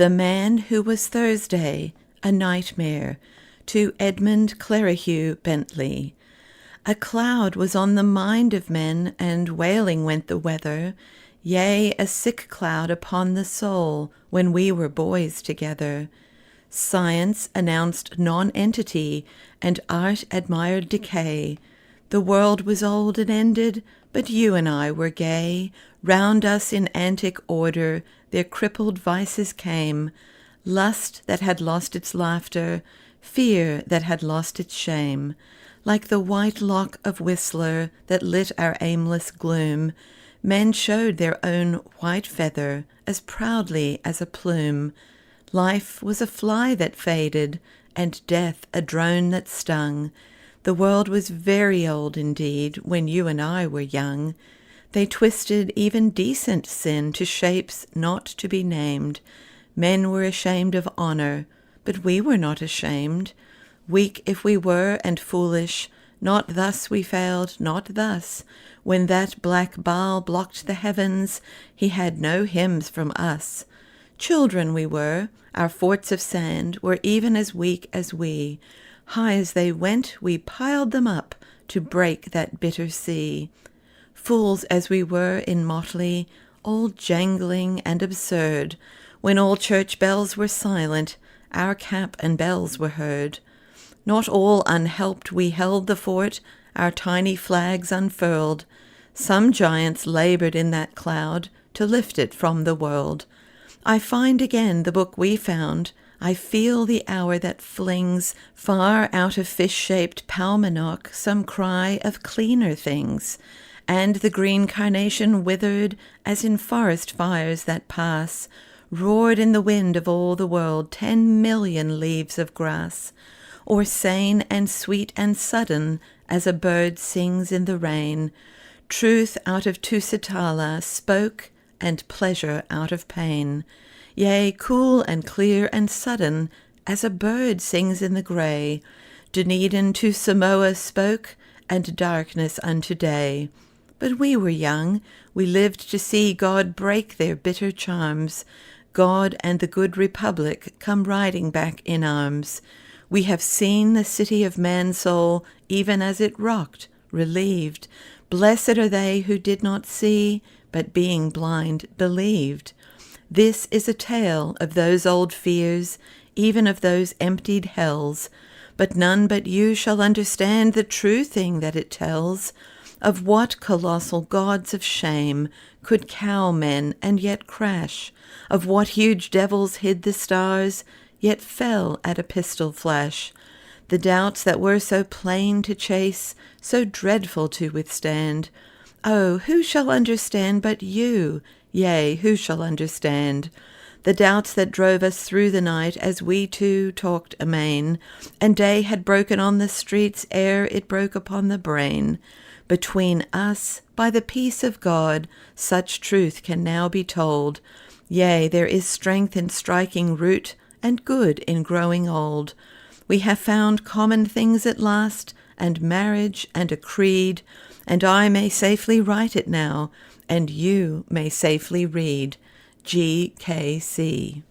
The Man Who Was Thursday, A Nightmare, to Edmund Clerihew Bentley. A cloud was on the mind of men, and wailing went the weather, yea, a sick cloud upon the soul, when we were boys together. Science announced non-entity, and art admired decay. The world was old and ended, but you and I were gay. Round us in antic order their crippled vices came, lust that had lost its laughter, fear that had lost its shame. Like the white lock of Whistler that lit our aimless gloom, men showed their own white feather as proudly as a plume. Life was a fly that faded, and death a drone that stung. The world was very old indeed when you and I were young. They twisted even decent sin to shapes not to be named. Men were ashamed of honor, but we were not ashamed. Weak if we were and foolish, not thus we failed, not thus. When that black Baal blocked the heavens, he had no hymns from us. Children we were, our forts of sand were even as weak as we. High as they went, we piled them up to break that bitter sea. Fools as we were in motley, all jangling and absurd, when all church bells were silent, our cap and bells were heard. Not all unhelped we held the fort, our tiny flags unfurled. Some giants labored in that cloud to lift it from the world. I find again the book we found. I feel the hour that flings far out of fish-shaped Paumanok some cry of cleaner things. And the green carnation withered as in forest fires that pass, roared in the wind of all the world 10 million leaves of grass, or sane and sweet and sudden as a bird sings in the rain. Truth out of Tusitala spoke, and pleasure out of pain. Yea, cool and clear and sudden as a bird sings in the grey. Dunedin to Samoa spoke, and darkness unto day. But we were young, we lived to see God break their bitter charms, God and the good Republic come riding back in arms. We have seen the city of Mansoul even as it rocked, relieved. Blessed are they who did not see, but being blind believed. This is a tale of those old fears, even of those emptied hells, but none but you shall understand the true thing that it tells. Of what colossal gods of shame could cow men and yet crash? Of what huge devils hid the stars, yet fell at a pistol flash? The doubts that were so plain to chase, so dreadful to withstand. Oh, who shall understand but you? Yea, who shall understand? The doubts that drove us through the night as we two talked amain, and day had broken on the streets ere it broke upon the brain. Between us, by the peace of God, such truth can now be told. Yea, there is strength in striking root, and good in growing old. We have found common things at last, and marriage, and a creed, and I may safely write it now, and you may safely read. G.K.C.